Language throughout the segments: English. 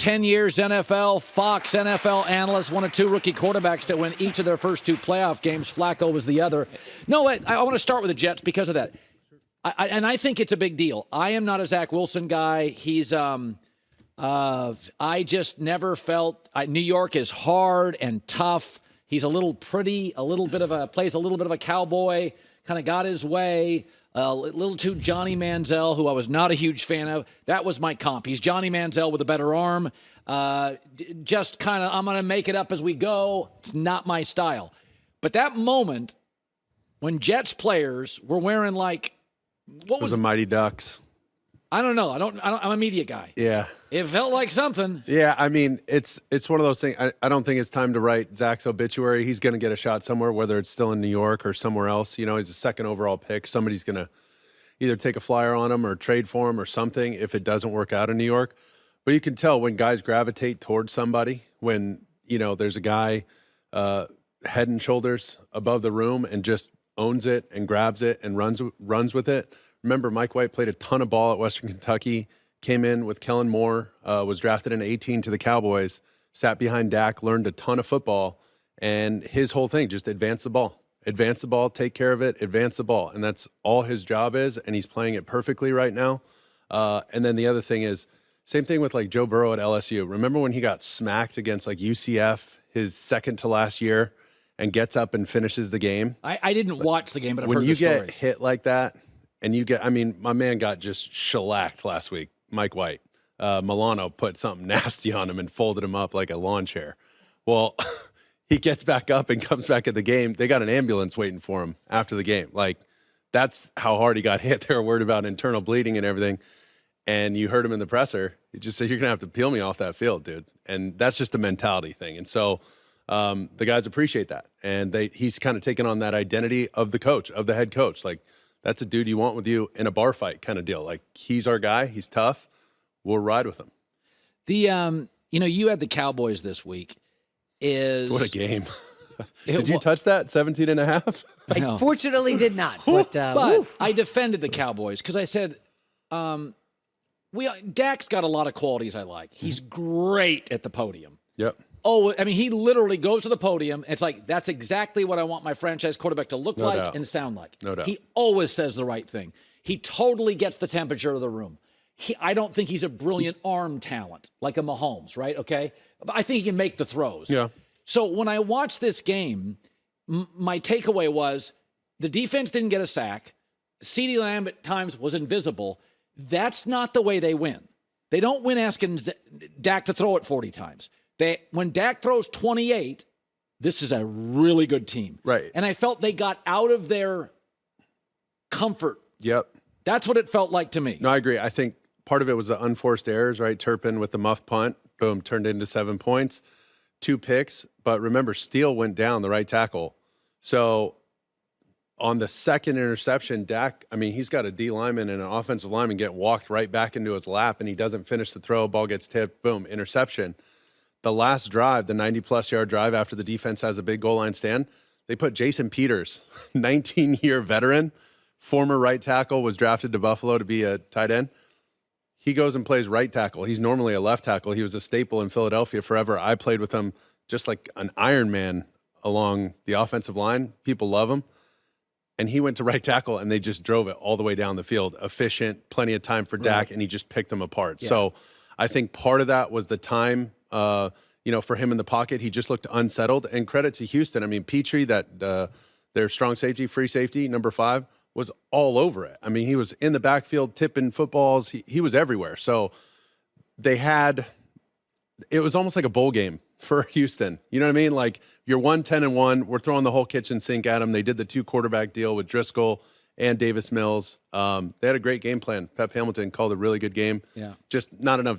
10 years NFL, Fox NFL analyst, one of two rookie quarterbacks to win each of their first two playoff games. Flacco was the other. No, I want to start with the Jets because of that. I think it's a big deal. I am not a Zach Wilson guy. He's I just never felt New York is hard and tough. He's a little pretty, plays a little bit of a cowboy, kind of got his way. A little too Johnny Manziel, who I was not a huge fan of. That was my comp. He's Johnny Manziel with a better arm. Just kind of, I'm going to make it up as we go. It's not my style. But that moment when Jets players were wearing what was the Mighty Ducks? I don't know. I'm a media guy. Yeah. It felt like something. Yeah, I mean, it's one of those things. I don't think it's time to write Zach's obituary. He's going to get a shot somewhere, whether it's still in New York or somewhere else. You know, he's a second overall pick. Somebody's going to either take a flyer on him or trade for him or something if it doesn't work out in New York. But you can tell when guys gravitate towards somebody, when, you know, there's a guy head and shoulders above the room and just owns it and grabs it and runs with it. Remember, Mike White played a ton of ball at Western Kentucky, came in with Kellen Moore, was drafted in 18 to the Cowboys, sat behind Dak, learned a ton of football, and his whole thing, just advance the ball, take care of it, advance the ball. And that's all his job is, and he's playing it perfectly right now. And then the other thing is, same thing with Joe Burrow at LSU. Remember when he got smacked against UCF his second to last year and gets up and finishes the game? I didn't watch the game, but I've heard when the you story. get hit like that, and you get, my man got just shellacked last week, Mike White. Milano put something nasty on him and folded him up like a lawn chair. Well, he gets back up and comes back at the game. They got an ambulance waiting for him after the game. That's how hard he got hit. They were worried about internal bleeding and everything. And you heard him in the presser. He just said, "You're going to have to peel me off that field, dude." And that's just a mentality thing. And so the guys appreciate that. And he's kind of taken on that identity of the coach, of the head coach. That's a dude you want with you in a bar fight kind of deal. He's our guy. He's tough. We'll ride with him. You had the Cowboys this week. What a game. Did you touch that? 17 and a half? I fortunately did not. But I defended the Cowboys because I said, Dak's got a lot of qualities I like. He's great at the podium. Yep. Oh, he literally goes to the podium. It's that's exactly what I want my franchise quarterback to look like doubt. and sound like. No doubt. He always says the right thing. He totally gets the temperature of the room. I don't think he's a brilliant arm talent like a Mahomes, right? Okay. But I think he can make the throws. Yeah. So when I watched this game, my takeaway was the defense didn't get a sack. CeeDee Lamb at times was invisible. That's not the way they win. They don't win asking Dak to throw it 40 times. When Dak throws 28, this is a really good team. Right. And I felt they got out of their comfort. Yep. That's what it felt like to me. No, I agree. I think part of it was the unforced errors, right? Turpin with the muff punt, boom, turned into 7 points, 2 picks. But remember, Steele went down, the right tackle. So on the second interception, Dak, he's got a D lineman and an offensive lineman get walked right back into his lap, and he doesn't finish the throw. Ball gets tipped, boom, interception. The last drive, the 90-plus yard drive after the defense has a big goal line stand, they put Jason Peters, 19-year veteran, former right tackle, was drafted to Buffalo to be a tight end. He goes and plays right tackle. He's normally a left tackle. He was a staple in Philadelphia forever. I played with him just like an Iron Man along the offensive line. People love him. And he went to right tackle, and they just drove it all the way down the field. Efficient, plenty of time for Dak, and he just picked them apart. Yeah. So I think part of that was the time, for him in the pocket. He just looked unsettled. And credit to Houston. Petrie, their strong safety, free safety, number 5, was all over it. He was in the backfield tipping footballs. He was everywhere. So it was almost like a bowl game for Houston. You know what I mean? You're 1-10-1. We're throwing the whole kitchen sink at them. They did the 2 quarterback deal with Driscoll and Davis Mills. They had a great game plan. Pep Hamilton called a really good game. Yeah. Just not enough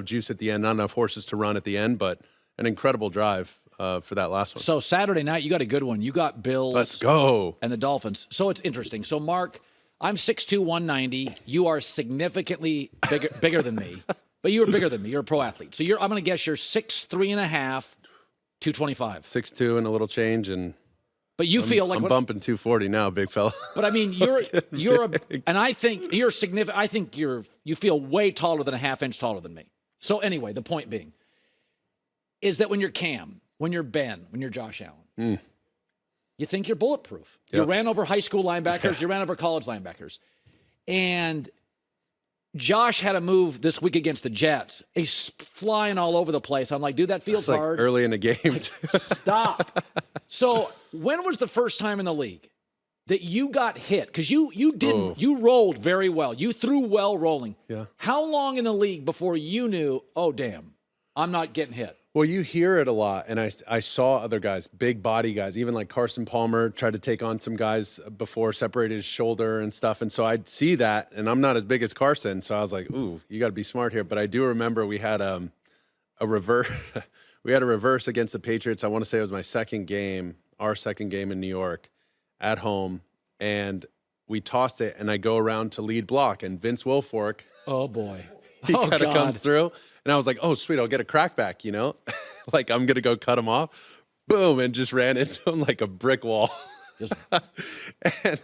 juice at the end, not enough horses to run at the end, but an incredible drive for that last one. So Saturday night, you got a good one. You got Bills. Let's go. And the Dolphins. So it's interesting. So, Mark, I'm 6'2", 190. You are significantly bigger than me. But you were bigger than me. You're a pro athlete. So I'm going to guess you're 6'3" and a half, 225. 6'2" and a a change, and but you feel like I'm bumping 240 now, big fella. But and I think you're significant. I think you feel way taller than a half inch taller than me. So anyway, the point being is that when you're Cam, when you're Ben, when you're Josh Allen, you think you're bulletproof. You ran over high school linebackers. You ran over college linebackers. And Josh had a move this week against the Jets. He's flying all over the place. I'm like, dude, that feels hard. Early in the game. Stop. So when was the first time in the league that you got hit? Because you rolled very well. You threw well rolling. Yeah. How long in the league before you knew, oh, damn, I'm not getting hit? Well, you hear it a lot, and I saw other guys, big body guys, even like Carson Palmer tried to take on some guys before, separated his shoulder and stuff. And so I'd see that, and I'm not as big as Carson, so I was like, ooh, you got to be smart here. But I do remember we had a reverse. We had a reverse against the Patriots. I want to say it was my second game, our second game in New York at home, and we tossed it, and I go around to lead block, and Vince Wilfork. Oh, boy. He kind of comes through. And I was like, oh, sweet, I'll get a crackback, you know? Like, I'm going to go cut him off. Boom, and just ran into him like a brick wall. And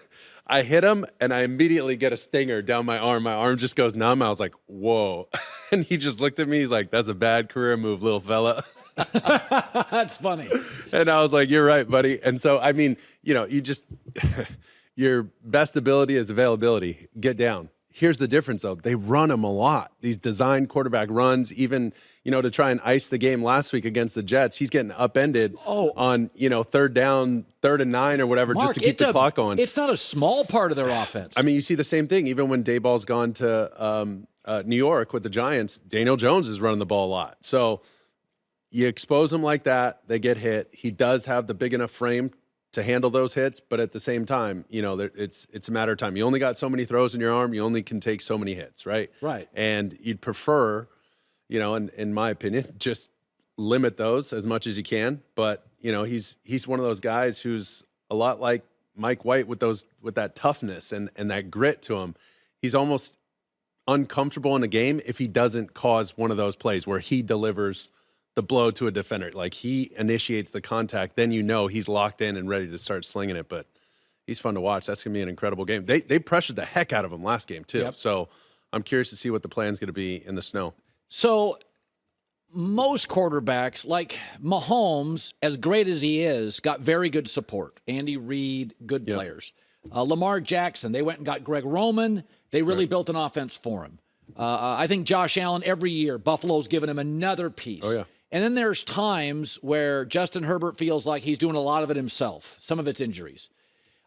I hit him, and I immediately get a stinger down my arm. My arm just goes numb. I was like, whoa. And he just looked at me. He's like, that's a bad career move, little fella. That's funny. And I was like, you're right, buddy. And so, I mean, you know, you just, your best ability is availability. Get down. Here's the difference, though. They run them a lot. These design quarterback runs, even, you know, to try and ice the game last week against the Jets, he's getting upended on, you know, third down, 3rd and 9 or whatever, Mark, just to keep the clock going. It's not a small part of their offense. I mean, you see the same thing. Even when Dayball's gone to New York with the Giants, Daniel Jones is running the ball a lot. So you expose them like that, they get hit. He does have the big enough frame to handle those hits, but at the same time, you know, it's a matter of time. You only got so many throws in your arm. You only can take so many hits, right? Right. And you'd prefer, you know, in my opinion, just limit those as much as you can. But, you know, he's one of those guys who's a lot like Mike White with that toughness and that grit to him. He's almost uncomfortable in a game if he doesn't cause one of those plays where he delivers the blow to a defender. Like, he initiates the contact, then you know he's locked in and ready to start slinging it. But he's fun to watch. That's going to be an incredible game. They pressured the heck out of him last game, too. Yep. So I'm curious to see what the plan's going to be in the snow. So most quarterbacks, like Mahomes, as great as he is, got very good support. Andy Reid, good players. Lamar Jackson, they went and got Greg Roman. They really built an offense for him. I think Josh Allen, every year, Buffalo's given him another piece. Oh, yeah. And then there's times where Justin Herbert feels like he's doing a lot of it himself. Some of it's injuries.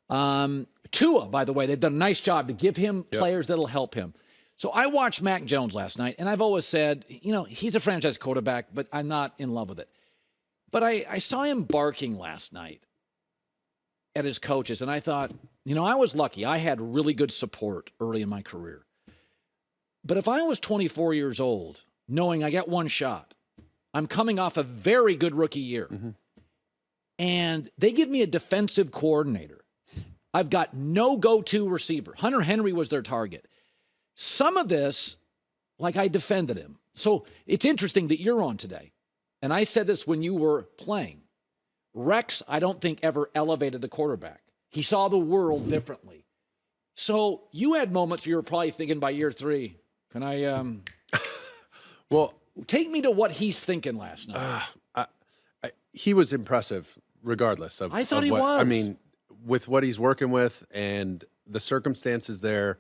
Tua, by the way, they've done a nice job to give him players that'll help him. So I watched Mac Jones last night, and I've always said, you know, he's a franchise quarterback, but I'm not in love with it. But I saw him barking last night at his coaches, and I thought, you know, I was lucky. I had really good support early in my career. But if I was 24 years old, knowing I got one shot, I'm coming off a very good rookie year, and they give me a defensive coordinator. I've got no go-to receiver. Hunter Henry was their target. Some of this, like, I defended him. So it's interesting that you're on today. And I said this when you were playing. Rex, I don't think, ever elevated the quarterback. He saw the world differently. So you had moments where you were probably thinking by year 3, can I well, take me to what he's thinking last night. He was impressive regardless of I thought he was. was. I mean, with what he's working with and the circumstances there,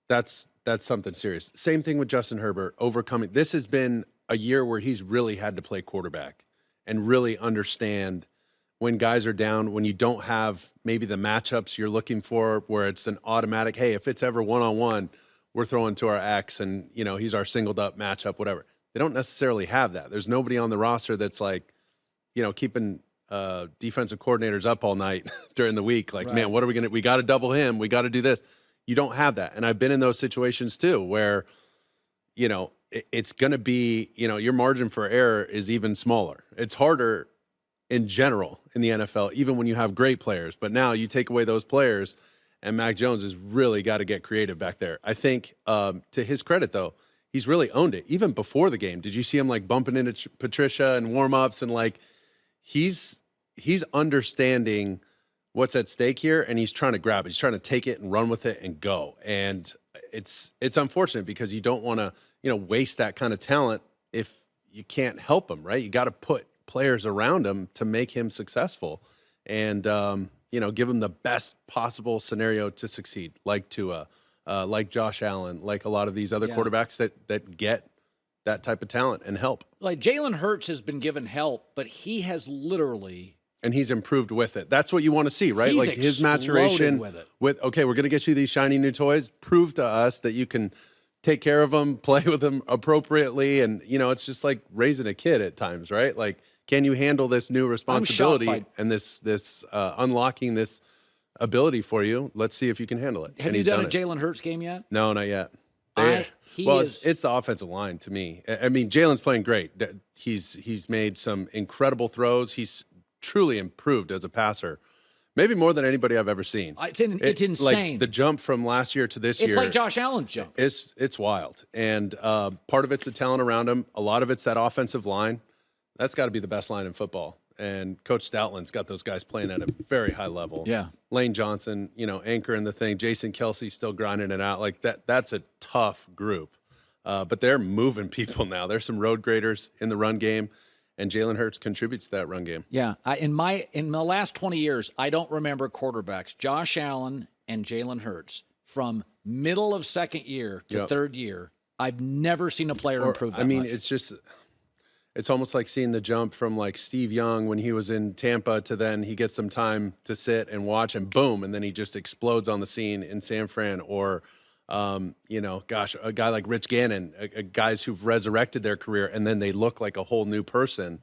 that's something serious. Same thing with Justin Herbert, overcoming. This has been a year where he's really had to play quarterback and really understand when guys are down, when you don't have maybe the matchups you're looking for, where it's an automatic, hey, if it's ever one-on-one, we're throwing to our X and, you know, he's our singled up matchup, whatever. They don't necessarily have that. There's nobody on the roster that's like, you know, keeping defensive coordinators up all night during the week. Like, man, what are we going to, we got to double him. We got to do this. You don't have that. And I've been in those situations too, where, you know, it's going to be, you know, your margin for error is even smaller. It's harder in general in the NFL, even when you have great players. But now you take away those players, and Mac Jones has really got to get creative back there. I think, to his credit, though, he's really owned it. Even before the game, did you see him, like, bumping into Patricia and warm-ups? And, like, he's understanding what's at stake here, and he's trying to grab it. He's trying to take it and run with it and go. And it's unfortunate because you don't want to, you know, waste that kind of talent if you can't help him, right? You got to put players around him to make him successful, and give him the best possible scenario to succeed, like Tua, like Josh Allen, like a lot of these other quarterbacks that get that type of talent and help. Like Jalen Hurts has been given help, but he has literally. And he's improved with it. That's what you want to see, right? He's like his maturation with it. Okay, we're going to get you these shiny new toys. Prove to us that you can take care of them, play with them appropriately. And, it's just like raising a kid at times, right? Like, can you handle this new responsibility and this unlocking this ability for you? Let's see if you can handle it. Have you done a Jalen Hurts game yet? No, not yet. It's the offensive line to me. I mean, Jalen's playing great. He's made some incredible throws. He's truly improved as a passer, maybe more than anybody I've ever seen. It's insane. Like the jump from last year to this year. It's like Josh Allen's jump. It's wild. And part of it's the talent around him. A lot of it's that offensive line. That's got to be the best line in football. And Coach Stoutland's got those guys playing at a very high level. Yeah. Lane Johnson, anchoring the thing. Jason Kelsey still grinding it out. Like that's a tough group. But they're moving people now. There's some road graders in the run game, and Jalen Hurts contributes to that run game. Yeah. In the last 20 years, I don't remember quarterbacks, Josh Allen and Jalen Hurts, from middle of second year to third year. I've never seen a player improve that much. It's almost like seeing the jump from like Steve Young when he was in Tampa to then he gets some time to sit and watch and boom, and then he just explodes on the scene in San Fran. Or, a guy like Rich Gannon, guys who've resurrected their career and then they look like a whole new person.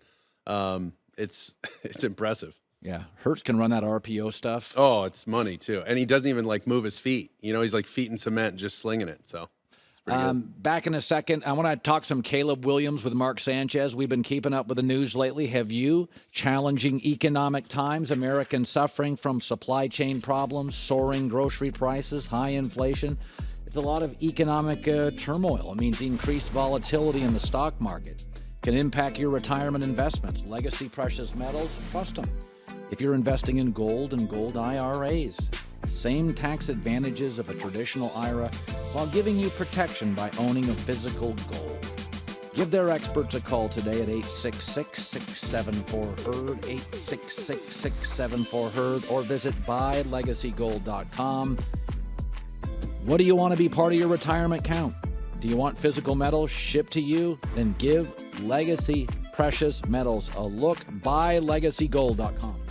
It's impressive. Yeah, Hurts can run that RPO stuff. Oh, it's money too, and he doesn't even like move his feet. He's like feet in cement, just slinging it. So. Back in a second, I want to talk some Caleb Williams with Mark Sanchez. We've been keeping up with the news lately. Have you? Challenging economic times, Americans suffering from supply chain problems, soaring grocery prices, high inflation. It's a lot of economic turmoil. It means increased volatility in the stock market. Can impact your retirement investments. Legacy precious metals, trust them. If you're investing in gold and gold IRAs, same tax advantages of a traditional IRA while giving you protection by owning a physical gold. Give their experts a call today at 866-674-HERD, 866-674-HERD, or visit buylegacygold.com. What do you want to be part of your retirement count? Do you want physical metals shipped to you? Then give Legacy Precious Metals a look. Buylegacygold.com.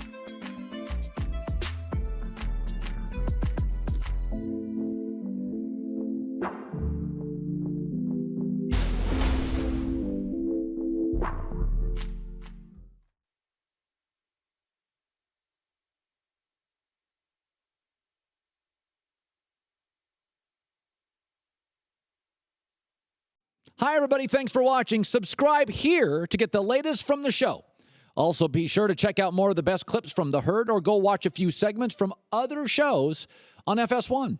Hi, everybody. Thanks for watching. Subscribe here to get the latest from the show. Also, be sure to check out more of the best clips from The Herd or go watch a few segments from other shows on FS1.